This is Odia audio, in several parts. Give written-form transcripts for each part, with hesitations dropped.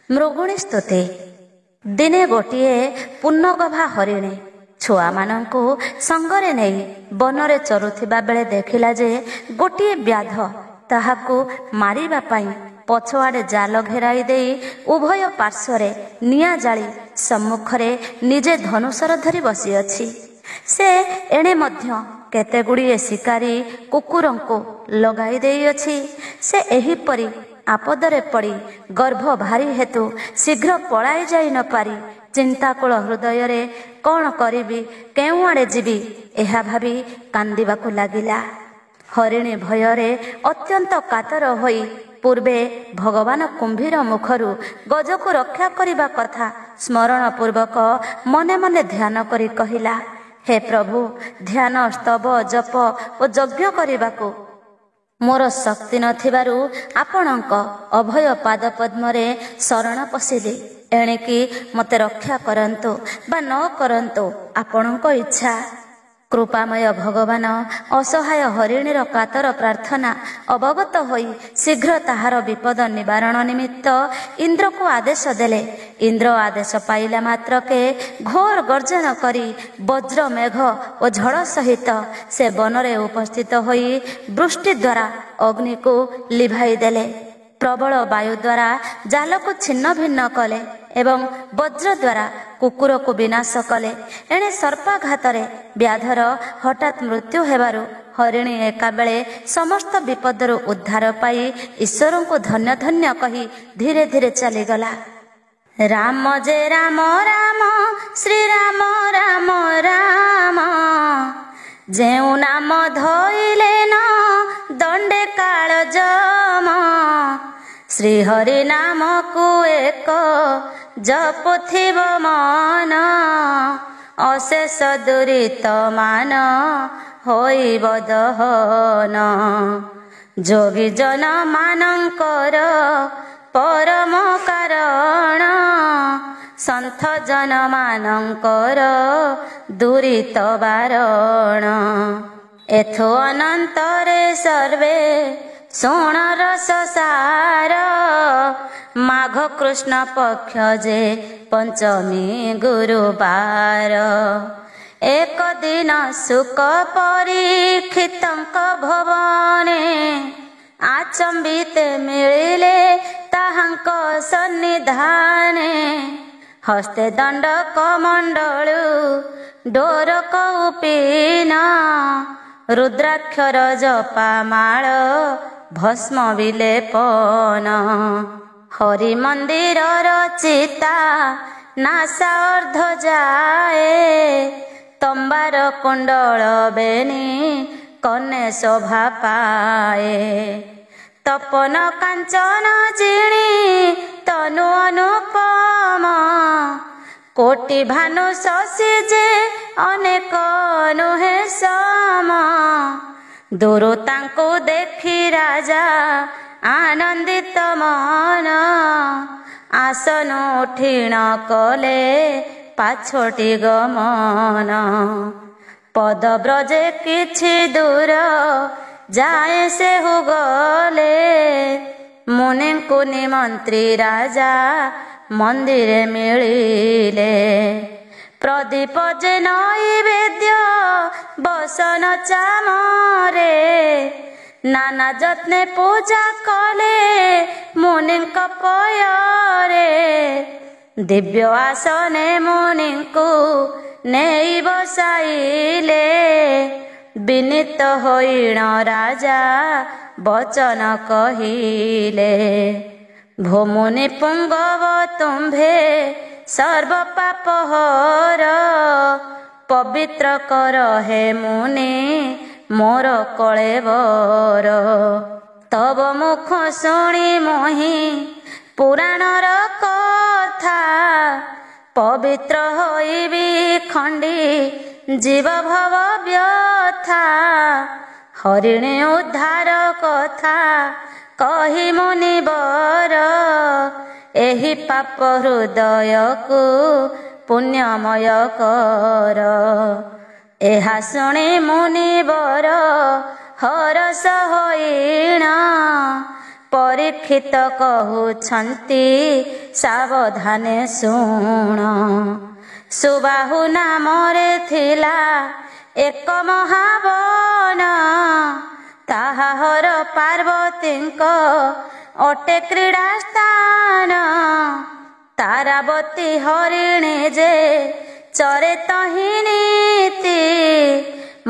ମୃଗୁଣୀ ସ୍ତୁତି। ଦିନେ ଗୋଟିଏ ପୂର୍ଣ୍ଣଗଭା ହରିଣୀ ଛୁଆମାନଙ୍କୁ ସଙ୍ଗରେ ନେଇ ବନରେ ଚରୁଥିବା ବେଳେ ଦେଖିଲା ଯେ ଗୋଟିଏ ବ୍ୟାଧ ତାହାକୁ ମାରିବା ପାଇଁ ପଛଆଡ଼େ ଜାଲ ଘେରାଇ ଦେଇ ଉଭୟ ପାର୍ଶ୍ୱରେ ନିଆଁ ଜାଳି ସମ୍ମୁଖରେ ନିଜେ ଧନୁଶର ଧରି ବସିଅଛି। ସେ ଏଣେ ମଧ୍ୟ କେତେଗୁଡ଼ିଏ ଶିକାରୀ କୁକୁରଙ୍କୁ ଲଗାଇ ଦେଇଅଛି। ସେ ଏହିପରି ଆପଦରେ ପଡ଼ି ଗର୍ଭ ଭାରି ହେତୁ ଶୀଘ୍ର ପଳାଇ ଯାଇ ନ ପାରି ଚିନ୍ତାକୁଳ ହୃଦୟରେ କ'ଣ କରିବି, କେଉଁଆଡ଼େ ଯିବି, ଏହା ଭାବି କାନ୍ଦିବାକୁ ଲାଗିଲା। ହରିଣୀ ଭୟରେ ଅତ୍ୟନ୍ତ କାତର ହୋଇ ପୂର୍ବେ ଭଗବାନ କୁମ୍ଭୀର ମୁଖରୁ ଗଜକୁ ରକ୍ଷା କରିବା କଥା ସ୍ମରଣ ପୂର୍ବକ ମନେ ମନେ ଧ୍ୟାନ କରି କହିଲା, ହେ ପ୍ରଭୁ, ଧ୍ୟାନ, ସ୍ତବ, ଜପ ଓ ଯଜ୍ଞ କରିବାକୁ ମୋର ଶକ୍ତି ନଥିବାରୁ ଆପଣଙ୍କ ଅଭୟ ପାଦ ପଦ୍ମରେ ଶରଣ ପଶିଲି। ଏଣିକି ମୋତେ ରକ୍ଷା କରନ୍ତୁ ବା ନ କରନ୍ତୁ, ଆପଣଙ୍କ ଇଚ୍ଛା। କୃପାମୟ ଭଗବାନ ଅସହାୟ ହରିଣୀର କାତର ପ୍ରାର୍ଥନା ଅବଗତ ହୋଇ ଶୀଘ୍ର ତାହାର ବିପଦ ନିବାରଣ ନିମିତ୍ତ ଇନ୍ଦ୍ରକୁ ଆଦେଶ ଦେଲେ। ଇନ୍ଦ୍ର ଆଦେଶ ପାଇଲା ମାତ୍ରକେ ଘୋର ଗର୍ଜନ କରି ବଜ୍ର ମେଘ ଓ ଝଡ଼ ସହିତ ସେ ବନରେ ଉପସ୍ଥିତ ହୋଇ ବୃଷ୍ଟି ଦ୍ୱାରା ଅଗ୍ନିକୁ ଲିଭାଇ ଦେଲେ। ପ୍ରବଳ ବାୟୁ ଦ୍ୱାରା ଜାଲକୁ ଛିନ୍ନ ଭିନ୍ନ କଲେ ଏବଂ ବଜ୍ର ଦ୍ୱାରା କୁକୁରକୁ ବିନାଶ କଲେ। ଏଣେ ସର୍ପାଘାତରେ ବ୍ୟାଧର ହଠାତ୍ ମୃତ୍ୟୁ ହେବାରୁ ହରିଣୀ ଏକାବେଳେ ସମସ୍ତ ବିପଦରୁ ଉଦ୍ଧାର ପାଇ ଈଶ୍ୱରଙ୍କୁ ଧନ୍ୟ ଧନ୍ୟ କହି ଧୀରେ ଧୀରେ ଚାଲିଗଲା। ରାମ ଯେ ରାମ ରାମ ଶ୍ରୀରାମ ରାମ ରାମ, ଯେଉଁ ନାମ ଧଇଲେ ନ ଦଣ୍ଡେ କାଳ ଯମ, ଶ୍ରୀହରି ନାମକୁ ଏକ ଜପୁଥିବ ମନ, ଅଶେଷ ଦୁରିତ ମାନ ହୋଇବ ଦହନ। ଯୋଗୀ ଜନ ମାନଙ୍କର ପରମ କାରଣ, ସନ୍ଥ ଜନ ମାନଙ୍କର ଦୁରିତ ବାରଣ। ଏଥୁ ଅନନ୍ତରେ ସର୍ବେ ଶୁଣ ରସ ସାର, ମାଘ କୃଷ୍ଣ ପକ୍ଷ ଯେ ପଞ୍ଚମୀ ଗୁରୁବାର। ଏକ ଦିନ ଶୁକ ପରୀକ୍ଷିତଙ୍କ ଭବନେ, ଆଚମ୍ବିତେ ମିଳିଲେ ତାହାଙ୍କ ସନ୍ନିଧାନେ। ହସ୍ତେ ଦଣ୍ଡ କମଣ୍ଡଳୁ ଡୋର କୌପୀନ, ରୁଦ୍ରାକ୍ଷର ଜପାମାଳ ଭସ୍ମ ବିଲେପନ। ହରି ମନ୍ଦିରର ଚିତା ନାସା ଅର୍ଦ୍ଧ ଯାଏ, ତମ୍ବାର କୁଣ୍ଡଳ ବେନି କନେ ଶୋଭା ପାଏ। ତପନ କାଞ୍ଚନ ଜିଣି ତନୁ ଅନୁପମ, କୋଟି ଭାନୁ ଶଶୀ ଯେ ଅନେକ ନୁହେଁ ସମ। ଦୂରୁ ତାଙ୍କୁ ଦେଖି ରାଜା ଆନନ୍ଦିତ ମନ, ଆସନ ଉଠିଣ କଲେ ପାଛୋଟି ଗମନ। ପଦବ୍ରଜେ କିଛି ଦୂର ଯାଏ ସେହୁ ଗଲେ, ମୁନିଙ୍କୁ ନିମନ୍ତ୍ରୀ ରାଜା ମନ୍ଦିରେ ମିଳିଲେ। ପ୍ରଦୀପ ଯେ ନୈବେଦ୍ୟ ବସନ ଚାମରେ, ନାନା ଯତ୍ନେ ପୂଜା କଲେ ମୁନିଙ୍କ ପୟରେ। ଦିବ୍ୟ ଆସନେ ମୁନିଙ୍କୁ ନେଇ ବସାଇଲେ, ବିନୀତ ହୋଇଣ ରାଜା ବଚନ କହିଲେ। ଭୋମୁନି ପୁଙ୍ଗବ ତୁମ୍ଭେ ସର୍ବ ପାପ ହର, ପବିତ୍ର କର ହେ ମୁନି ମୋର କଳେବର। ତବ ମୁଖ ଶୁଣି ମୋହି ପୁରାଣର କଥା, ପବିତ୍ର ହୋଇବି ଖଣ୍ଡି ଜୀବ ଭବ ବ୍ୟଥା। ହରିଣୀ ଉଦ୍ଧାର କଥା କହି ମୁନିବର, ଏହି ପାପ ହୃଦୟକୁ ପୁଣ୍ୟମୟ କର। ଏହା ଶୁଣି ମୁନିବର ହରସ ହୋଇଣ, ପରୀକ୍ଷିତ କହୁଛନ୍ତି ସାବଧାନେ ଶୁଣ। ସୁବାହୁ ନାମରେ ଥିଲା ଏକ ମହାବନ, ତାହା ହର ପାର୍ବତୀଙ୍କ ଅଟେ କ୍ରୀଡ଼ା ସ୍ଥାନ। ତାରାବତୀ ହରିଣୀ ଯେ ଚରେ ତହିଁ ନୀତି,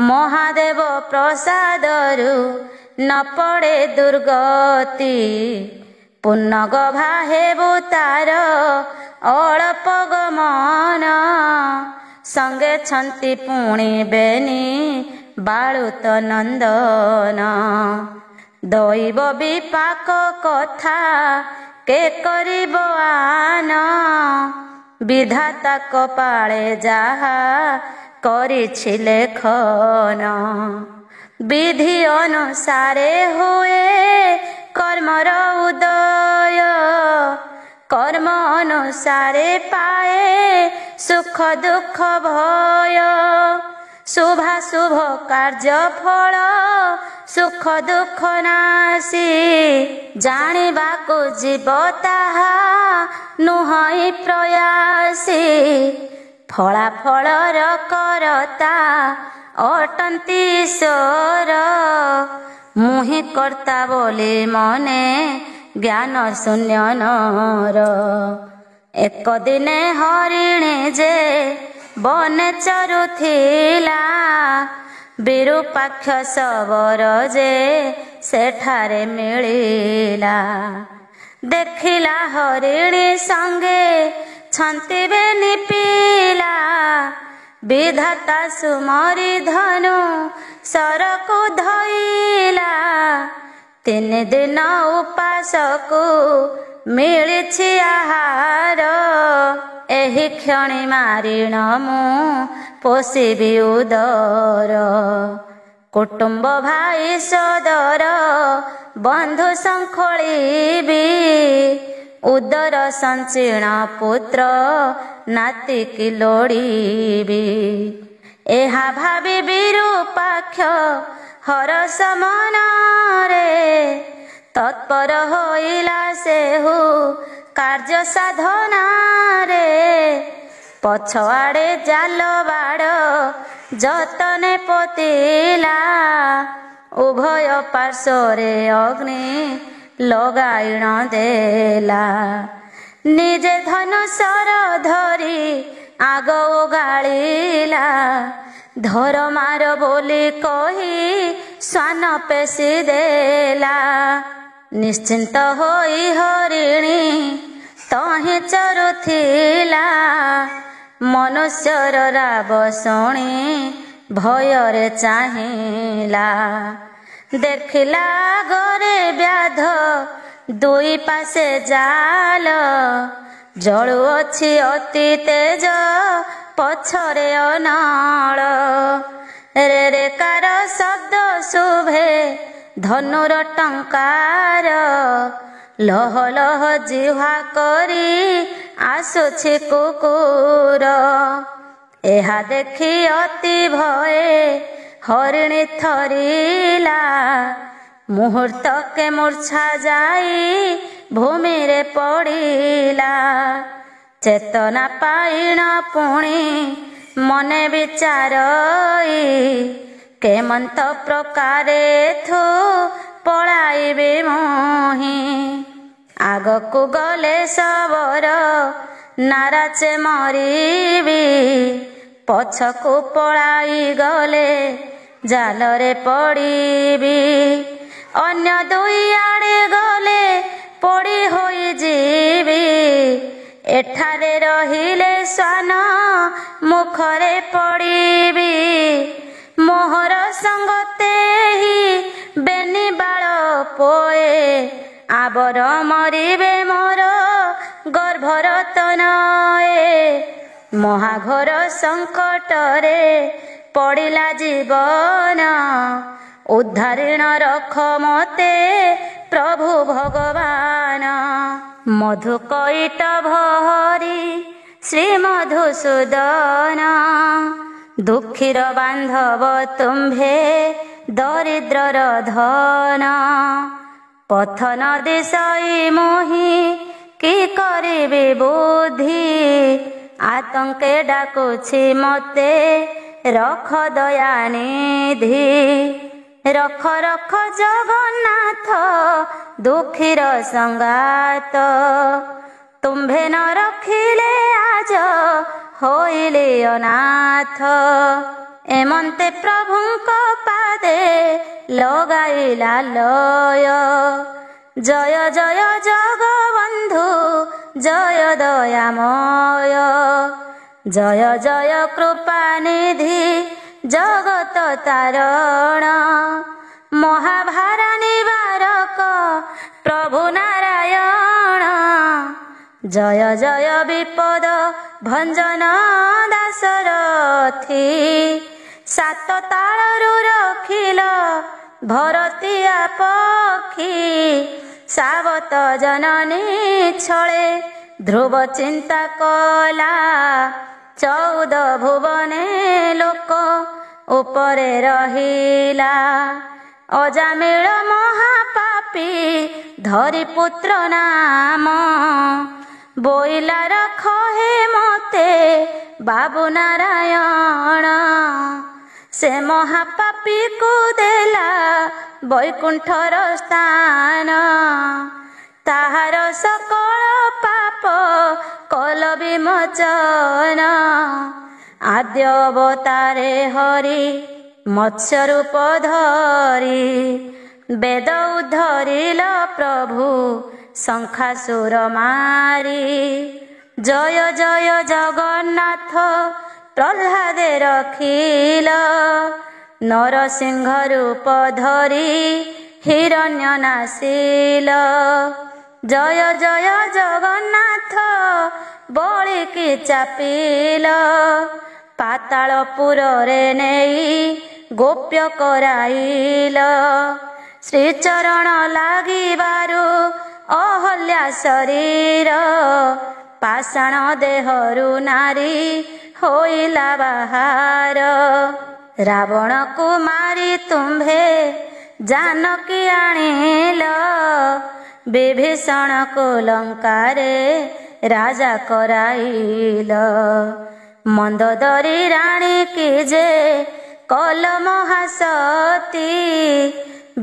ମହାଦେବ ପ୍ରସାଦରୁ ନ ପଡ଼େ ଦୁର୍ଗତି। ପୁନଗଭା ହେବୁ ତାର ଅଳପ ଗମନ, ସଙ୍ଗେ ଛନ୍ତି ପୁଣି ବେନି ବାଳୁତ ନନ୍ଦନ। ଦୈବ ବିପାକ କଥା କେ କରିବ ଆନ, ବିଧାତା କପାଳେ ଯାହା କରିଛି ଲେଖନ। ବିଧି ଅନୁସାରେ ହୁଏ କର୍ମର ଉଦୟ, କର୍ମ ଅନୁସାରେ ପାଏ ସୁଖ ଦୁଃଖ ଭୟ। ଶୁଭାଶୁଭ କାର୍ଯ୍ୟ ଫଳ ସୁଖ ଦୁଃଖ ନାଶୀ, ଜାଣିବାକୁ ଯିବ ତାହା ନୁହଁ ପ୍ରୟାସୀ। ଫଳାଫଳର କରତା ଅଟନ୍ତି ଈଶ୍ୱର, ମୁହିଁ କର୍ତ୍ତା ବୋଲି ମନେ ଜ୍ଞାନ ଶୂନ୍ୟ ନର। ଏକ ଦିନେ ହରିଣୀ ଯେ ବନେ ଚରୁଥିଲା, ବିରୂପାକ୍ଷ ଶବର ଯେ ସେଠାରେ ମିଳିଲା। ଦେଖିଲା ହରିଣୀ ସଙ୍ଗେ ଛନ୍ତି ବେନି ପିଲା, ବିଧାତା ସୁମରି ଧନୁ ସରକୁ ଧଇଲା। 3 ଦିନ ଉପାସକୁ ମିଳିଛି ଆହାର, ଏହି କ୍ଷଣି ମାରିଣ ମୁଁ ପୋଷିବି ଉଦର। କୁଟୁମ୍ବ ଭାଇ ସୋଦର ବନ୍ଧୁ ସଂଖୋଳିବି, ଉଦର ସଞ୍ଚିଣ ପୁତ୍ର ନାତିକି ଲୋଡ଼ିବି। ଏହା ଭାବି ବିରୂପାକ୍ଷ ହରସ ମନରେ, ତତ୍ପର ହୋଇଲା ସେହୁ କାର୍ଯ୍ୟ ସାଧନାରେ। ପଛଆଡ଼େ ଜାଲ ବାଡ଼ ଯତନେ ପୋତିଲା, ଉଭୟ ପାର୍ଶ୍ୱରେ ଅଗ୍ନି ଲଗାଇଣ ଦେଲା। ନିଜେ ଧନୁଶର ଧରି ଆଗ ଓଗାଳିଲା, ଧର ମାର ବୋଲି କହି ଶ୍ୱାନ ପେଶି ଦେଲା। ନିଶ୍ଚିନ୍ତ ହୋଇ ହରିଣୀ ତହିଁ ଚରୁଥିଲା, ମନୁଷ୍ୟର ରାବ ଶୁଣି ଭୟରେ ଚାହିଁଲା। ଦେଖିଲା ଗରେ ବ୍ୟାଧ ଦୁଇ ପାଶେ ଜାଲ, ଜଳୁଅଛି ଅତି ତେଜ ପଛରେ ଅନାଳ। ରେ ରେ କାର ଶବ୍ଦ ଶୁଭେ ଧନୁର ଟଙ୍କାର, ଲହ ଲହ ଜିହ୍ୱା କରି ଆସୁଛି କୁକୁର। ଏହା ଦେଖି ଅତି ଭୟେ ହରିଣୀ ଥରିଲା, ମୁହୂର୍ତ୍ତକେ ମୂର୍ଚ୍ଛା ଯାଇ ଭୂମିରେ ପଡ଼ିଲା। ଚେତନା ପାଇଣ ପୁଣି ମନେ ବିଚାରଇ, କେମନ୍ତ ପ୍ରକାରେ ଏଥୁ ପଳାଇବି ମୁହିଁ। ଆଗକୁ ଗଲେ ଶବର ନାରାଚେ ମରିବି, ପଛକୁ ପଳାଇ ଗଲେ ଜାଲରେ ପଡ଼ିବି। ଅନ୍ୟ ଦୁଇ ଆଡ଼େ ଗଲେ ପଡ଼ି ହୋଇଯିବି, ଏଠାରେ ରହିଲେ ଶ୍ୱାନ ମୁଖରେ ପଡ଼ିବି। ମୋହର ସଙ୍ଗତେ ହି ବେନି ବାଳ ପୋଏ, ଆବର ମରିବେ ମୋର ଗର୍ଭର ତନଏ। ମହାଘୋର ସଙ୍କଟରେ ପଡ଼ିଲା ଜୀବନ, ଉଦ୍ଧାରିଣ ରଖ ମତେ ପ୍ରଭୁ ଭଗବାନ। ମଧୁକୈଟ ଭରି ଶ୍ରୀ ମଧୁସୂଦନ, ଦୁଃଖୀର ବାନ୍ଧବ ତୁମ୍ଭେ ଦରିଦ୍ରର ଧନ। ପଥ ନ ଦିଶଇ ମୁହିଁ କି କରିବି ବୁଦ୍ଧି, ଆତଙ୍କେ ଡାକୁଛି ମତେ ରଖ ଦୟାନିଧି। ରଖ ରଖ ଜଗନ୍ନାଥ ଦୁଃଖୀର ସଙ୍ଗାତ, ତୁମ୍ଭେ ନ ରଖିଲେ ଆଜ ହୋଇଲି ଅନାଥ। ଏମନ୍ତେ ପ୍ରଭୁଙ୍କ ପାଦେ ଲଗାଇଲା ଲୟ, ଜୟ ଜୟ ଜଗବନ୍ଧୁ ଜୟ ଦୟାମୟ, ଜୟ ଜୟ କୃପାନିଧି ଜଗତ ତାରଣ, ମହାଭାରା ନିବାରକ ପ୍ରଭୁ ନାରାୟଣ। ଜୟ ଜୟ ବିପଦ ଭଞ୍ଜନ ଦାଶରଥୀ, ସାତ ତାଳରୁ ରଖିଲ ଭରତିଆ ପକ୍ଷୀ। ସାବତ ଜନନୀ ଛଳେ ଧ୍ରୁବ ଚିନ୍ତା କଲା, 14 ଭୁବନେ ଲୋକ ଉପରେ ରହିଲା। ଅଜାମିଳ ମହାପାପୀ ଧରି ପୁତ୍ର ନାମ, ବୋଇଲା ରଖ ହେ ମତେ ବାବୁ ନାରାୟଣ। ସେ ମହାପାପୀକୁ ଦେଲା ବୈକୁଣ୍ଠର ସ୍ଥାନ, ତାହାର ସକଳ ପାପ କଲ ବିମୋଚନ। ଆଦ୍ୟ ଅବତାରେ ହରି ମତ୍ସ୍ୟ ରୂପ ଧରି, ବେଦ ଉଦ୍ଧରିଲ ପ୍ରଭୁ ଶଙ୍ଖାସୁର ମାରି। ଜୟ ଜୟ ଜଗନ୍ନାଥ ପ୍ରହ୍ଲାଦେ ରଖିଲ, ନରସିଂହ ରୂପ ଧରି ହିରଣ୍ୟ ନାସିଲ। ଜୟ ଜୟ ଜଗନ୍ନାଥ ବଳିକି ଚାପିଲ, ପାତାଳପୁରରେ ନେଇ ଗୋପ୍ୟ କରାଇଲ। ଶ୍ରୀଚରଣ ଲାଗିବାରୁ ଅହଲ୍ୟା ଶରୀର, ପାଷାଣ ଦେହରୁ ନାରୀ ହୋଇଲା ବାହାର। ରାବଣକୁ ମାରି ତୁମ୍ଭେ ଜାନକୀ ଆଣିଲ, ବିଭୀଷଣକୁ ଲଙ୍କାରେ ରାଜା କରାଇଲ। ମନ୍ଦୋଦରୀ ରାଣୀ କି ଯେ କଲ ମହାସତୀ,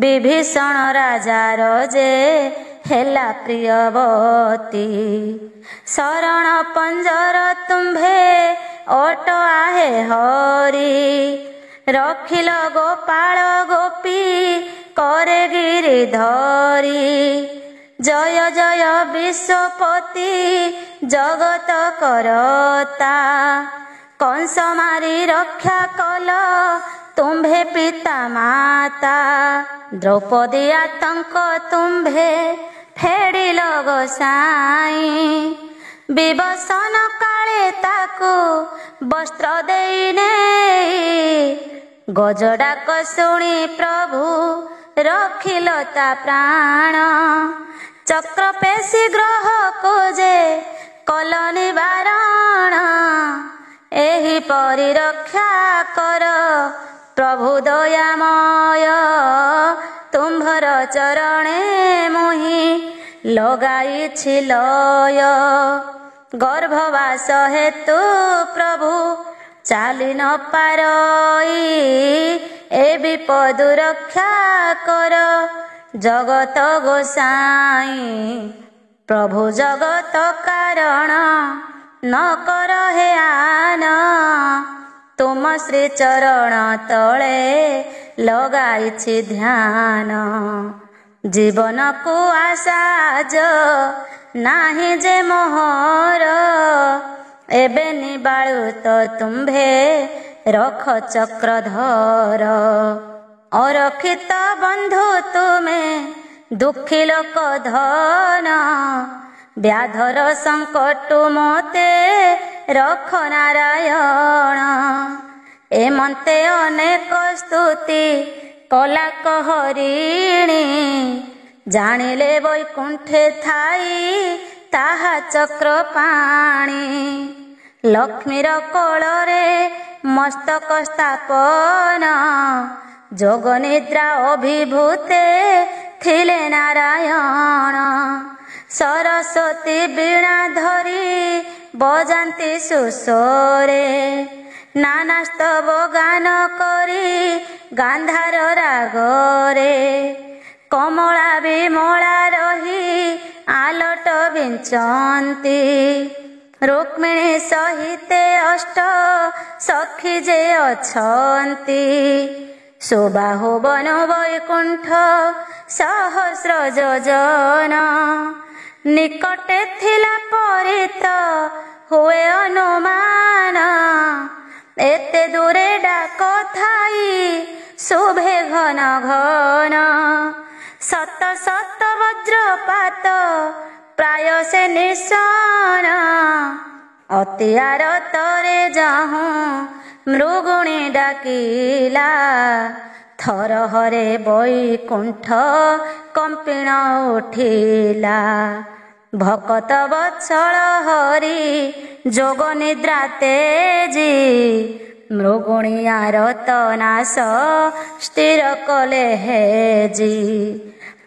ବିଭୀଷଣ ରାଜାର ଯେ ହେଲା ପ୍ରିୟବତୀ। ଶରଣ ପଞ୍ଜର ତୁମ୍ଭେ ଓଟ ଆହେ ହରି, ରଖିଲ ଗୋପାଳ ଗୋପୀ করে গিরিধরি। জয় জয় বিশ্বপতি জগত করতা, কংস মারি রক্ষা কল তুম্ভে পিতা মাতা। দ্রৌপদী আতঙ্ক তুম্ভে ফেড়িল গোসাই, বিবসন কাଳେ তাକୁ বস্ত্র দেই নেই। গজডাক শুଣି প্রভু রখিল তা প্রাণ, চক্র পেশি গ্রহକୁ যে কল নিবারণ। এহিপরি রক্ষা কর প্রভু দয়াময়, তুম্ভর চরণে মুহি লগাইছি লয়। গর্ভবাস হেতু প্রভু চালি ন পারই, এ বিপদু রক্ষা কর জগত গোসাই। প্রভু জগত কারণ ন কর হে আন, তুম শ্রী চরণ তଳେ লগাইছি ধ্যান। জীবনকু আশাজ ନାହିଁ যে মোহর, এবে নিবাଳୁତ ତୁମ୍ଭେ ରଖ ଚକ୍ରଧର। ଅରକ୍ଷିତ ବନ୍ଧୁ ତୁମେ ଦୁଃଖୀ ଲୋକ ଧନ, ବ୍ୟାଧର ସଙ୍କଟୁ ମୋତେ ରଖ ନାରାୟଣ। ଏମନ୍ତେ ଅନେକ ସ୍ତୁତି କଲା କହରିଣୀ, ଜାଣିଲେ ବୈକୁଣ୍ଠେ ଥାଇ ତାହା ଚକ୍ର ପାଣି। ଲକ୍ଷ୍ମୀର କୋଳରେ ମସ୍ତକ ସ୍ଥାପନ, ଯୋଗ ନିଦ୍ରା ଅଭିଭୂତେ ଥିଲେ ନାରାୟଣ। ସରସ୍ୱତୀ ବୀଣା ଧରି ବଜାନ୍ତି ସୁସ୍ୱରେ, ନାନା ସ୍ତବ ଗାନ କରି ଗାନ୍ଧାର ରାଗରେ। କମଳା ବିମଳା ରହି ଆଲଟ ବିଞ୍ଚନ୍ତି, ରୁକ୍ମିଣୀ ସହିତେ ଅଷ୍ଟ ସଖୀ ଯେ ଅଛନ୍ତି। ସୁବାହୁ ବନ ବୈକୁଣ୍ଠ ସହସ୍ର ଯୋଜନ, ନିକଟେ ଥିଲା ପରିତ ହୁଏ ଅନୁମାନ। ଏତେ ଦୂରେ ଡାକ ଥାଇ ଶୁଭେ ଘନ ଘନ, ଶତ ଶତ ବଜ୍ରପାତ ପ୍ରାୟ ସେ ନିଶନ। ଅତି ଆରତରେ ଯାହୁଁ ମୃଗୁଣୀ ଡାକିଲା, ଥରହରେ ବୈକୁଣ୍ଠ କମ୍ପିଣ ଉଠିଲା। ଭକତ ବତ୍ସଳ ହରି ଯୋଗ ନିଦ୍ରା ତେଜି, ମୃଗୁଣୀ ଆରତ ନାଶ ସ୍ଥିର କଲେ ହେଜି।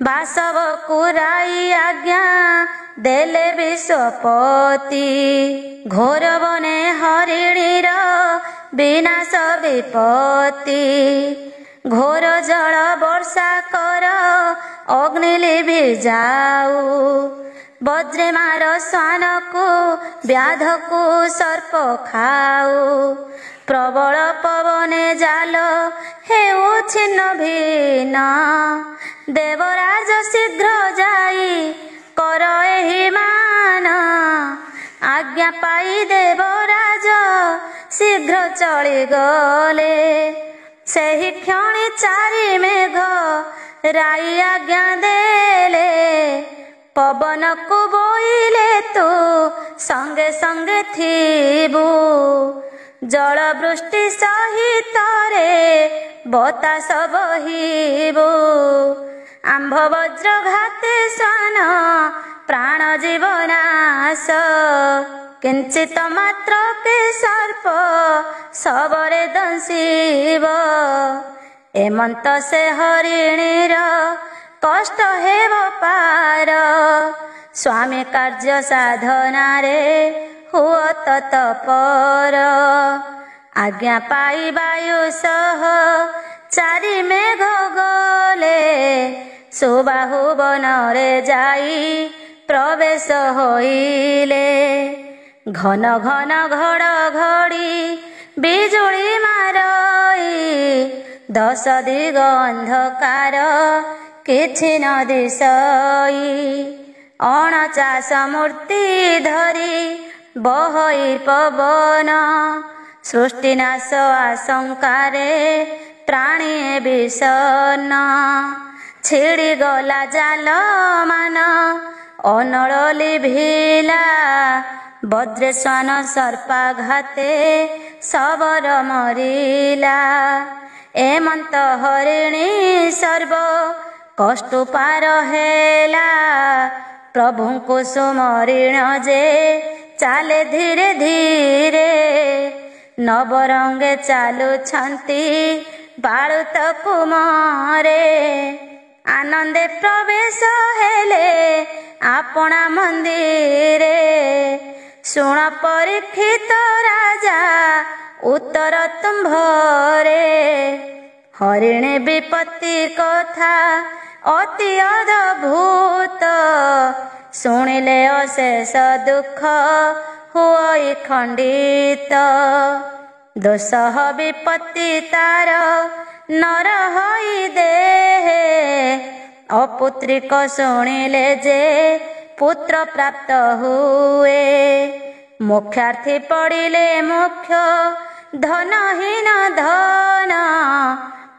ବାସବକୁ ରାଇ ଆଜ୍ଞା ଦେଲେ ବିଶ୍ୱପତି, ଘୋର ବନେ ହରିଣୀର ବିନାଶ ବିପତ୍ତି। ଘୋର ଜଳ ବର୍ଷା କର ଅଗ୍ନି ଲିଭି ଯାଉ, ବଜ୍ରେ ମାର ଶ୍ୱାନକୁ ବ୍ୟାଧକୁ ସର୍ପ ଖାଉ। ପ୍ରବଳ ପବନେ ଜାଲ ହେଉ ଛିନ୍ନ ଭିନ୍ନ, ଦେବରାଜ ଶୀଘ୍ର ଯାଇ କର ଏହି ମାନ। ଆଜ୍ଞା ପାଇ ଦେବରାଜ ଶୀଘ୍ର ଚଳିଗଲେ, ସେହି କ୍ଷଣି ଚାରି ମେଘ ରାଇ ଆଜ୍ଞା ଦେଲେ। ପବନକୁ ବୋଇଲେ ତୁ ସଙ୍ଗେ ସଙ୍ଗେ ଥିବୁ, ଜଳ ବୃଷ୍ଟି ସହିତରେ ବତାସ ବହିବୁ। ଆମ୍ଭ ବଜ୍ର ଘାତେ ଶ୍ୱାନ ପ୍ରାଣ ଜୀବନାଶ, କିଞ୍ଚିତ ମାତ୍ର କେ ସର୍ପ ଶବରେ ଦଂଶିବ। ଏମନ୍ତ ସେ ହରିଣୀର କଷ୍ଟ ହେବ ପାର, ସ୍ୱାମୀ କାର୍ଯ୍ୟ ସାଧନାରେ ହୁଅ ତତ୍ପର। ଆଜ୍ଞା ପାଇ ବାୟୁ ସହ ଚାରି ମେଘ ଗଲେ, ସୁବାହୁ ବନରେ ଯାଇ ପ୍ରବେଶ ହୋଇଲେ। ଘନ ଘନ ଘଡ଼ଘଡ଼ି ବିଜୁଳି ମାରଇ, ଦଶ ଦିଗ ଅନ୍ଧକାର କିଛି ନ ଦିଶଇ। ଅଣଚାଶ ମୂର୍ତ୍ତି ଧରି ବହଇ ପବନ, ସୃଷ୍ଟିନାଶ ଆଶଙ୍କାରେ ପ୍ରାଣୀ ବିଷନ୍ନ। ଛିଡ଼ିଗଲା ଜାଲ ମାନ ଅନଳ ଲିଭିଲା, ବଜ୍ରେ ଶ୍ୱାନ ସର୍ପାଘାତେ ଶବର ମରିଲା। ଏମନ୍ତ ହରିଣୀ ସର୍ବ କଷ୍ଟୁ ପାର ହେଲା, ପ୍ରଭୁଙ୍କୁ ସୁମରିଣ ଯେ ଚାଲେ ଧୀରେ ଧୀରେ। ନବରଙ୍ଗେ ଚାଲୁଛନ୍ତି ବାଳୁତ କୁମରେ, ଆନନ୍ଦେ ପ୍ରବେଶ ହେଲେ ଆପଣା ମନ୍ଦିରେ। ଶୁଣ ପରୀକ୍ଷିତ ରାଜା ଉତ୍ତର ତୁମ୍ଭରେ, ହରିଣୀ ବିପତ୍ତି କଥା ଅତି ଅଦ୍ଭୁତ। ଶୁଣିଲେ ଅଶେଷ ଦୁଃଖ ହୁଅ ଖଣ୍ଡିତ, ଦୋଷଃ ବିପତ୍ତି ତାର ନର ହୋଇ ଦେହେ। ଅପୁତ୍ରିକ ଶୁଣିଲେ ଯେ ପୁତ୍ର ପ୍ରାପ୍ତ ହୁଏ, ମୁଖ୍ୟାର୍ଥୀ ପଡ଼ିଲେ ମୁଖ୍ୟ ଧନହୀନ ଧନ।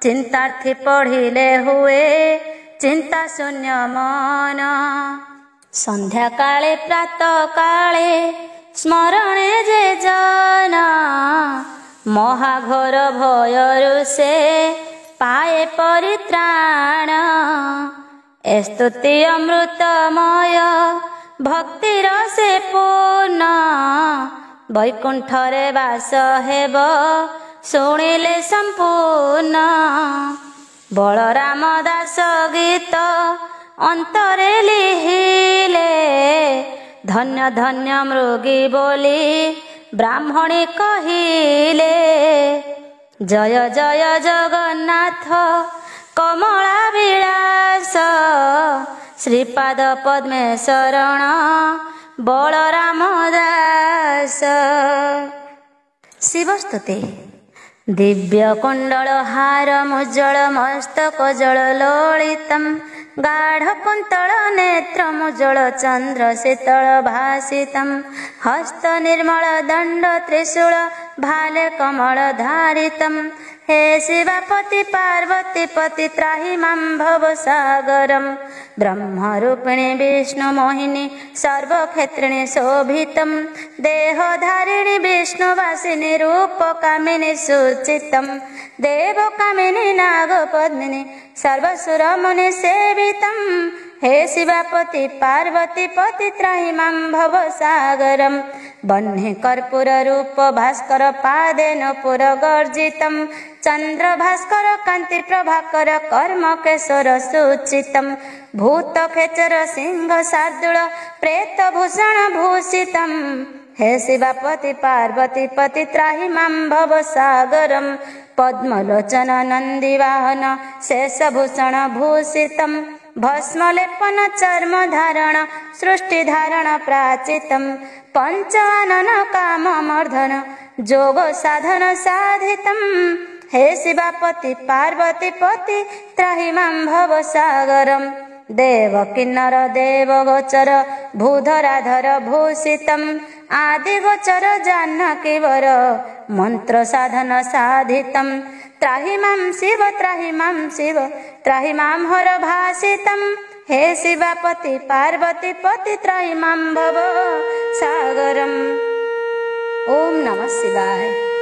ଚିନ୍ତାର୍ଥୀ ପଢ଼ିଲେ ହୁଏ ଚିନ୍ତା ଶୂନ୍ୟ ମନ। ସନ୍ଧ୍ୟା କାଳେ ପ୍ରାତ କାଳେ ସ୍ମରଣେ ଯେ ଜନ, ମହାଘୋର ଭୟରୁ ସେ ପାଏ ପରିତ୍ରାଣ। ଏ ସ୍ତୁତି ଅମୃତମୟ ଭକ୍ତିର ସେ ପୂର୍ଣ୍ଣ, ବୈକୁଣ୍ଠରେ ବାସ ହେବ ଶୁଣିଲେ ସମ୍ପୂର୍ଣ୍ଣ। ବଳରାମ ଦାସ ଗୀତ ଅନ୍ତରେ ଲିହିଲେ। ଧନ୍ୟ ଧନ୍ୟ ମୃଗୀ ବୋଲି ବ୍ରାହ୍ମଣୀ କହିଲେ। ଜୟ ଜୟ ଜଗନ୍ନାଥ କମଳା ବିଳାସ, ଶ୍ରୀପାଦ ପଦ୍ମେ ଶରଣ ବଳରାମ ଦାସ। ଶିବସ୍ତୁତି। ଦିବ୍ୟ କୁଣ୍ଡଳ ହାର ମୁଜ୍ଜଳ ମସ୍ତକ ଜଳ ଲୋଳିତମ୍, ଗାଢ଼ କୁନ୍ତଳ ନେତ୍ର ମୁଜ୍ଜଳ ଚନ୍ଦ୍ର ଶୀତଳ ଭାସିତମ୍, ହସ୍ତ ନିର୍ମଳ ଦଣ୍ଡ ତ୍ରିଶୂଳ ଭାଲେ କମଳ ଧାରିତମ୍। हे शिवापति पार्वती पति त्राहि मां भवसागरम्, ब्रह्मरूपिणी विष्णु मोहिनी सर्वक्षेत्रिणि शोभितम्, देहधारिणि विष्णुवासिनी रूपकामिनी सुचितम्, देवकामिनी नागपद्मिनी सर्वसुरमुनि सेवितम्। हे शिवापति पार्वती पति त्राहि मां भवसागरम्, बह्नि कर्पूर रूप भास्कर पादेन पुरगर्जितम्, चन्द्र भास्कर कान्ति प्रभाकर कर्मकेशर सुचितम्, भूतखेचर सिंह शार्दूल प्रेतभूषण भूषितम्। हे शिवापति पार्वती पति त्राहि मां भवसागरम्, पद्मलोचन नन्दिवाहन शेषभूषण भूषितम्, भस्मलेपन चर्म धारण सृष्टि धारण प्राचितम्, पंचानन काममर्धन जोग साधन साधितम्। हे शिवापति पार्वती पति त्राहि मां भवसागरम्, देव किन्नर देवगोचर भूधराधर भूषितम्, आदिगोचर जानकीवर मंत्र साधन साधितम्। त्राहि मां शिव त्राहि मां शिव त्राहि मां हर भासितम्। हे शिवापति पार्वती पति त्राहि मां भवसागरम्। ओम नमः शिवाय।